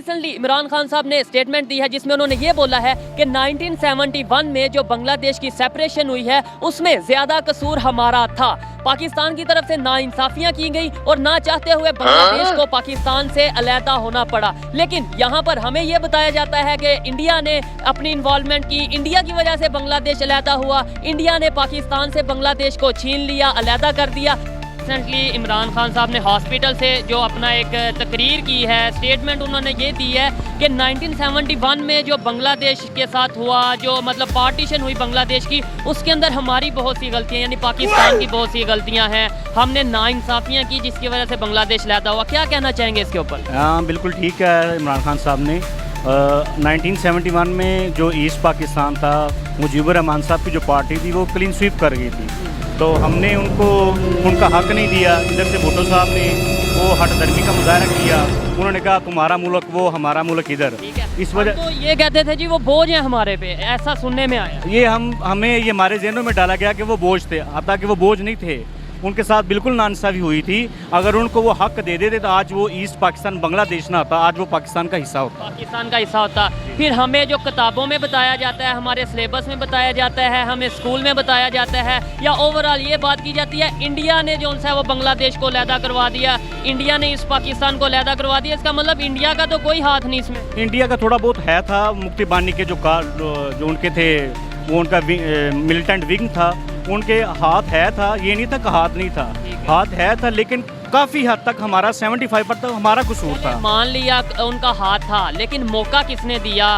Recently Imran Khan साहब ने statement दी है जिसमें उन्होंने ये बोला है कि 1971 में जो बांग्लादेश की सेपरेशन हुई है उसमें ज्यादा कसूर हमारा था। पाकिस्तान की तरफ से नाइंसाफियां की गई और ना चाहते हुए बांग्लादेश को पाकिस्तान से अलहदा होना पड़ा। लेकिन यहाँ पर हमें ये बताया जाता है कि इंडिया ने अपनी इन्वॉल्वमेंट की, इंडिया की वजह से बांग्लादेश अलहदा हुआ, इंडिया ने पाकिस्तान से बांग्लादेश को छीन लिया, अलहदा कर दिया। रिसेंटली इमरान खान साहब ने हॉस्पिटल से जो अपना एक तकरीर की है, स्टेटमेंट उन्होंने ये दी है कि 1971 में जो बांग्लादेश के साथ हुआ, जो मतलब पार्टीशन हुई बांग्लादेश की, उसके अंदर हमारी बहुत सी गलतियां यानी पाकिस्तान की बहुत सी गलतियां हैं, हमने नाइंसाफियां की जिसकी वजह से बांग्लादेश अलहदा हुआ। क्या कहना चाहेंगे इसके ऊपर? हाँ बिल्कुल ठीक है। इमरान खान साहब ने 1971 में जो ईस्ट पाकिस्तान था, मुजीबुर रहमान साहब की जो पार्टी थी वो क्लीन स्वीप कर गई थी, तो हमने उनको उनका हक नहीं दिया। इधर से भुट्टो साहब ने वो हठधर्मी का मुजाहरा किया, उन्होंने कहा तुम्हारा मुल्क वो, हमारा मुल्क इधर। इस वजह तो ये कहते थे जी वो बोझ है हमारे पे, ऐसा सुनने में आया। ये हमें ये हमारे जहनों में डाला गया कि वो बोझ थे, हालांकि वो बोझ नहीं थे। उनके साथ बिल्कुल नाइंसाफी हुई थी। अगर उनको वो हक दे देते तो आज वो ईस्ट पाकिस्तान बांग्लादेश ना होता, आज वो पाकिस्तान का हिस्सा होता, पाकिस्तान का हिस्सा होता। फिर हमें जो किताबों में बताया जाता है, हमारे सिलेबस में बताया जाता है, हमें स्कूल में बताया जाता है, या ओवरऑल ये बात की जाती है इंडिया ने जो है वो बांग्लादेश को अलहदा करवा दिया, इंडिया ने ईस्ट पाकिस्तान को अलहदा करवा दिया। इसका मतलब इंडिया का तो कोई हाथ नहीं इसमें। इंडिया का थोड़ा बहुत है था। मुफ्ती बानी के जो उनके थे, वो उनका मिलिटेंट विंग था, उनके हाथ है था, ये नहीं था कि हाथ नहीं था, हाथ है था, लेकिन काफ़ी हद तक हमारा 75% तक हमारा कसूर था। मान लिया उनका हाथ था, लेकिन मौका किसने दिया?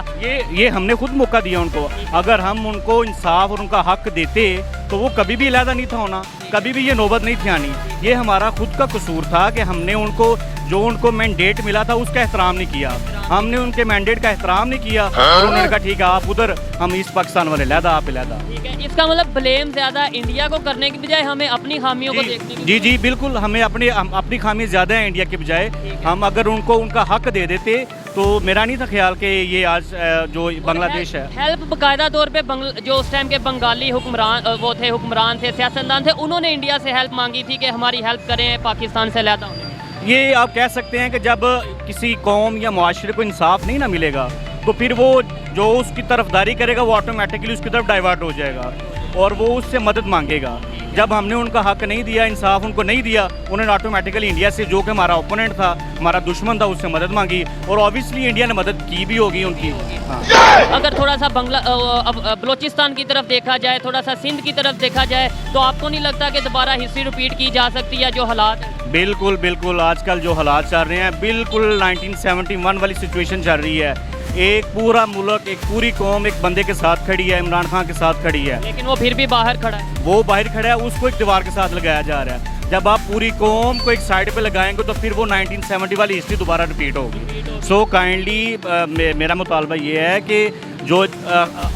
ये हमने खुद मौका दिया उनको। अगर हम उनको इंसाफ और उनका हक देते तो वो कभी भी अलहदा नहीं था होना, कभी भी ये नौबत नहीं थी आनी। ये हमारा खुद का कसूर था कि हमने उनको जो उनको मैंडेट मिला था उसका एहतराम नहीं किया, हमने उनके मैंडेट का एहतराम नहीं किया। और उन्होंने कहा ठीक है आप उधर, हम ईस्ट पाकिस्तान वाले अलहदा, आप अलहदा। ठीक है, इसका मतलब ब्लेम ज्यादा इंडिया को करने की बजाय हमें अपनी खामियों को देखने की। जी बिल्कुल, हमें अपनी खामी ज़्यादा है इंडिया के बजाय। हम अगर उनको उनका हक दे देते तो मेरा नहीं था ख्याल कि ये आज जो बांग्लादेश है। हेल्प बाकायदा तौर पे जो उस टाइम के बंगाली हुक्मरान वो थे, हुक्मरान थे, सियासतदान थे, उन्होंने इंडिया से हेल्प मांगी थी कि हमारी हेल्प करें पाकिस्तान से अलहदा होने। ये आप कह सकते हैं कि जब किसी कौम या मुआशरे को इंसाफ नहीं ना मिलेगा तो फिर वो जो उसकी तरफदारी करेगा वो ऑटोमेटिकली उसकी तरफ डाइवर्ट हो जाएगा और वो उससे मदद मांगेगा। जब हमने उनका हक नहीं दिया, इंसाफ उनको नहीं दिया, उन्होंने ऑटोमेटिकली इंडिया से, जो कि हमारा ओपोनेंट था, हमारा दुश्मन था, उससे मदद मांगी और ऑब्वियसली इंडिया ने मदद की भी होगी उनकी। हाँ। अगर थोड़ा सा बलोचिस्तान की तरफ देखा जाए, थोड़ा सा सिंध की तरफ देखा जाए, तो आपको नहीं लगता कि दोबारा हिस्ट्री रिपीट की जा सकती है जो हालात? बिल्कुल बिल्कुल, आजकल जो हालात चल रहे हैं बिल्कुल 1971 वाली सिचुएशन चल रही है। एक पूरा मुल्क, एक पूरी कौम एक बंदे के साथ खड़ी है, इमरान खान के साथ खड़ी है, लेकिन वो फिर भी बाहर खड़ा है। वो बाहर खड़ा है, उसको एक दीवार के साथ लगाया जा रहा है। जब आप पूरी कौम को एक साइड पे लगाएंगे तो फिर वो 1970 वाली हिस्ट्री दोबारा रिपीट होगी। सो काइंडली मेरा मुतालबा ये है कि जो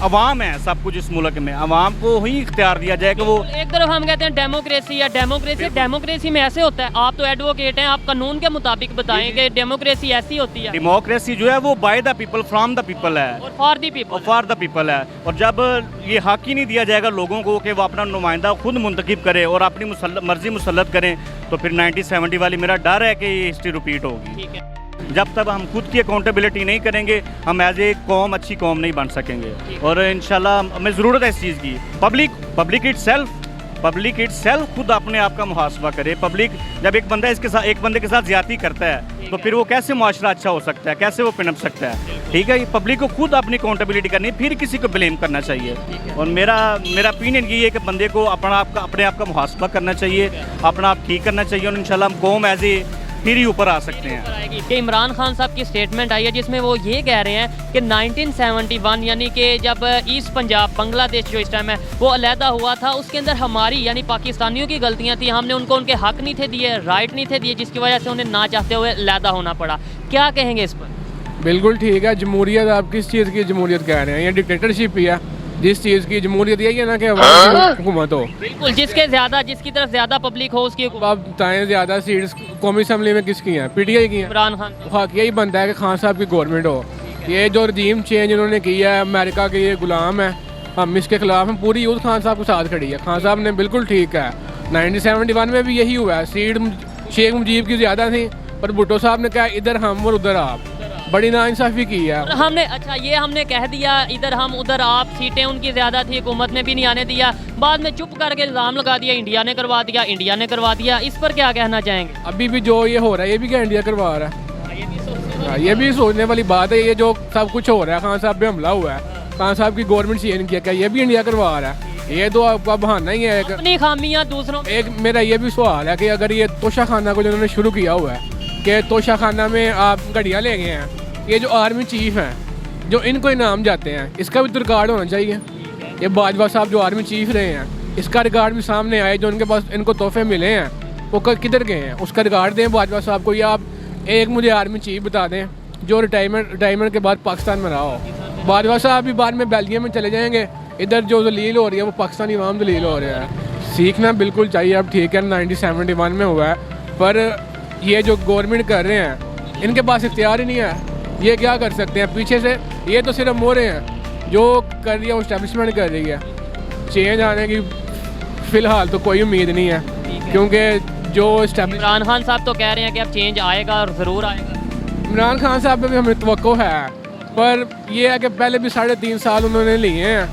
अवाम है सब कुछ इस मुल्क में, अवाम को ही इख्तियार दिया जाए कि वो। एक तरफ हम कहते हैं डेमोक्रेसी या डेमोक्रेसी में ऐसे होता है, आप तो एडवोकेट हैं, आप कानून के मुताबिक बताएं कि डेमोक्रेसी ऐसी होती है। डेमोक्रेसी जो है वो by the people, from the people है और फॉर द पीपल है। और जब ये हक ही नहीं दिया जाएगा लोगों को कि वो अपना नुमाइंदा खुद मुंतखब करें और अपनी मर्जी मुसल्लत करें, तो फिर 1970 वाली मेरा डर है कि ये हिस्ट्री रिपीट होगी। ठीक है, जब तक हम खुद की अकाउंटेबिलिटी नहीं करेंगे हम एज ए कौम अच्छी कौम नहीं बन सकेंगे। और इंशाल्लाह हमें ज़रूरत है इस चीज़ की। पब्लिक इटसेल्फ खुद अपने आप का मुहासबा करे। पब्लिक जब एक बंदे के साथ ज्यादती करता है तो फिर वो कैसे मुआशरा अच्छा हो सकता है, कैसे वो पनप सकता है? ठीक है, ये पब्लिक को खुद अपनी अकाउंटेबिलिटी करनी, फिर किसी को ब्लेम करना चाहिए। और मेरा ओपिनियन ये है कि बंदे को अपने आप का मुहासबा करना चाहिए, अपना आप ठीक करना चाहिए और इंशाल्लाह हम कौम एज ए फिर ही ऊपर आ सकते हैं। कि इमरान खान साहब की स्टेटमेंट आई है जिसमें वो ये कह रहे हैं कि 1971 यानी कि जब ईस्ट पंजाब बांग्लादेश जो इस टाइम है वो अलहदा हुआ था, उसके अंदर हमारी यानी पाकिस्तानियों की गलतियां थी, हमने उनको उनके हक नहीं थे दिए, राइट नहीं थे दिए, जिसकी वजह से उन्हें ना चाहते हुए अलहदा होना पड़ा। क्या कहेंगे इस पर? बिल्कुल ठीक है। जमहूरियत, आप किस चीज़ की जमहूरियत कह रहे हैं? ये डिक्टेटरशिप ही है। जिस चीज़ की जमहूरियत यही है ना कि हुकूमत हो, बिल्कुल जिसकी तरफ ज्यादा पब्लिक हो उसकी। आप बताएं ज़्यादा सीट्स कौमी असम्बली में किसकी हैं? PTI की हैं। इमरान खान हक यही बनता है कि खान साहब की गवर्नमेंट हो। ये जो रजीम चेंज उन्होंने किया है, अमेरिका के ये गुलाम है, हम इसके खिलाफ हम पूरी यूथ खान साहब के साथ खड़ी है। खान साहब ने बिल्कुल ठीक है। 1971 में भी यही हुआ है, सीट शेख मुजीब की ज़्यादा थी पर भुट्टो साहब ने कहा इधर हम और उधर आप। बड़ी नाइंसाफ़ी की है। हमने अच्छा ये हमने कह दिया इधर हम उधर आप, सीटें उनकी ज़्यादा थी, हुकूमत में भी नहीं आने दिया, बाद में चुप करके इल्ज़ाम लगा दिया इंडिया ने करवा दिया, इंडिया ने करवा दिया। इस पर क्या कहना चाहेंगे? अभी भी जो ये हो रहा है ये भी क्या इंडिया करवा रहा है? ये भी सोचने वाली बात है। ये जो सब कुछ हो रहा है, खान साहब पे हमला हुआ है, खान साहब की गवर्नमेंट चेंज किया, क्या ये भी इंडिया करवा रहा है? ये तो आपका बहाना ही है। अपनी खामियां दूसरों एक मेरा ये भी सवाल है कि अगर ये तोशा खाना को जिन्होंने शुरू किया हुआ है कि तोशा खाना में आप घड़ियाँ ले गए हैं, ये जो आर्मी चीफ हैं जो इनको इनाम जाते हैं, इसका भी तो रिकॉर्ड होना चाहिए। ये बाजवा साहब जो आर्मी चीफ रहे हैं, इसका रिकॉर्ड भी सामने आए। जो उनके पास इनको तोहफे मिले हैं वो किधर गए हैं, उसका रिकॉर्ड दें बाजवा साहब को। या आप एक मुझे आर्मी चीफ बता दें जो रिटायरमेंट के बाद पाकिस्तान में रहा हो। बाजवा साहब भी बाद में बेल्जियम में चले जाएंगे, इधर जो दलील हो रही है वो पाकिस्तानी अवाम दलील हो रहा है। सीखना बिल्कुल चाहिए। अब ठीक है 1971 में हुआ है, पर ये जो गवर्नमेंट कर रहे हैं इनके पास इख्तियार ही नहीं है। ये क्या कर सकते हैं पीछे से? ये तो सिर्फ मोहरे हैं, जो कर रही है वो इस्टेब्लिशमेंट कर रही है। चेंज आने की फ़िलहाल तो कोई उम्मीद नहीं है, क्योंकि जो इमरान खान साहब तो कह रहे हैं कि अब चेंज आएगा और ज़रूर आएगा। इमरान खान साहब पे भी हमें तवक्को है, पर यह है कि पहले भी 3.5 साल उन्होंने लिए हैं,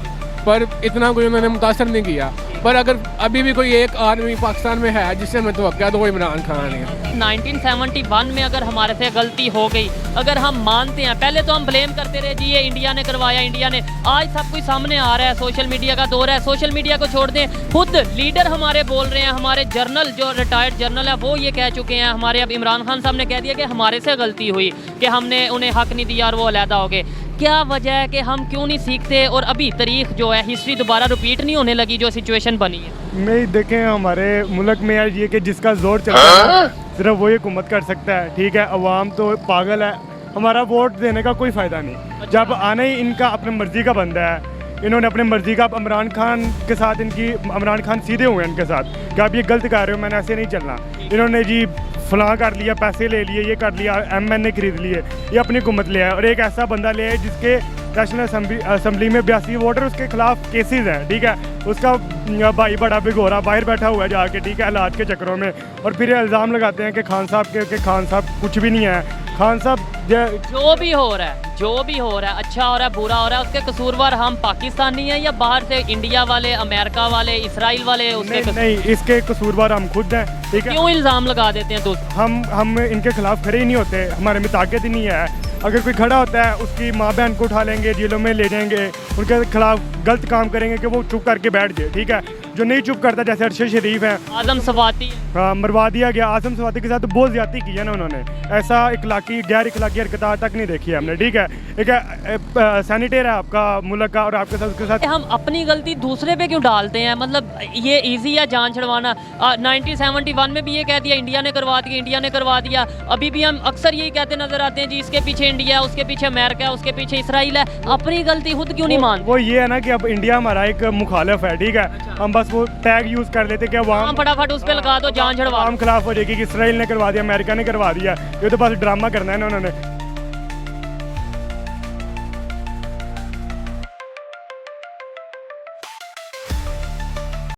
पर इतना कोई उन्होंने मुतासर नहीं किया। पर अगर अभी भी कोई एक आदमी पाकिस्तान में है जिससे हमें तवक्को है तो वो इमरान खान है। 1971 में अगर हमारे से गलती हो गई, अगर हम मानते हैं, पहले तो हम ब्लेम करते रहे जी ये इंडिया ने करवाया, इंडिया ने। आज सब कुछ सामने आ रहा है, सोशल मीडिया का दौर है। सोशल मीडिया को छोड़ दें, खुद लीडर हमारे बोल रहे हैं, हमारे जर्नल जो रिटायर्ड जर्नल है वो ये कह चुके हैं। हमारे अब इमरान खान साहब ने कह दिया कि हमारे से गलती हुई, कि हमने उन्हें हक नहीं दिया और वो अलहदा हो गए। क्या वजह है कि हम क्यों नहीं सीखते और अभी तारीख जो है, हिस्ट्री दोबारा रिपीट नहीं होने लगी जो सिचुएशन बनी है? नहीं, देखें हमारे मुल्क में यार ये कि जिसका जोर चलता है सिर्फ वही हुकूमत कर सकता है। ठीक है, अवाम तो पागल है, हमारा वोट देने का कोई फ़ायदा नहीं। जब आना ही इनका अपनी मर्ज़ी का बंदा है, इन्होंने अपनी मर्ज़ी का इमरान खान के साथ इमरान खान सीधे हुए हैं इनके साथ कि आप ये गलत कर रहे हो, मैंने ऐसे नहीं चलना। इन्होंने जी फलां कर लिया, पैसे ले लिए, ये कर लिया, MN खरीद लिए, ये अपनी हुकूमत ले आए। और एक ऐसा बंदा ले आए जिसके नेशनल असम्बली में 82 वोटर उसके खिलाफ केसेस हैं। ठीक है, उसका भाई बड़ा भिगोरा बाहर बैठा हुआ है जाके, ठीक है, हालात के चक्करों में। और फिर ये इल्ज़ाम लगाते हैं कि खान साहब कुछ भी नहीं है। खान साहब जो भी हो रहा है, अच्छा हो रहा है, बुरा हो रहा है, उसके कसूरवार हम पाकिस्तानी हैं या बाहर से इंडिया वाले, अमेरिका वाले, इसराइल वाले? नहीं, इसके कसूरवार हम खुद हैं। ठीक है, क्यों इल्ज़ाम लगा देते हैं? तो हम इनके खिलाफ खड़े ही नहीं होते, हमारे में ताकत ही नहीं है। अगर कोई खड़ा होता है उसकी माँ बहन को उठा लेंगे, जेलों में ले जाएंगे, उनके खिलाफ गलत काम करेंगे कि वो चुप करके बैठ जाए। ठीक है, जो नहीं चुप करता जैसे अरशद शरीफ है, आज़म सवाती, हाँ, मरवा दिया गया। आज़म सवाती के साथ तो बहुत ज़्यादती की है ना उन्होंने, ऐसा गैर इखलाकी हरकत आज तक नहीं देखी है हमने। ठीक है, एक सैनिटेर है आपका मुल्क का और आपके साथ उसके साथ हम अपनी गलती दूसरे पे क्यों डालते हैं? मतलब ये इजी है जान छुड़वाना। 1971 में भी ये कह दिया इंडिया ने करवा दिया। अभी भी हम अक्सर यही कहते नजर आते हैं जी इसके पीछे इंडिया है, उसके पीछे अमेरिका है, उसके पीछे इसराइल है। अपनी गलती खुद क्यों नहीं मानते? वो ये है ना कि अब इंडिया हमारा एक मुखालिफ है। ठीक है, हम बस वो टैग यूज़ कर लेते कि हम फटाफट उस पर लगा दो, जान छुड़वा। हम खिलाफ हो जाएगी कि इसराइल ने करवा दिया, अमेरिका ने करवा दिया। ये तो बस ड्रामा करना है ना उन्होंने।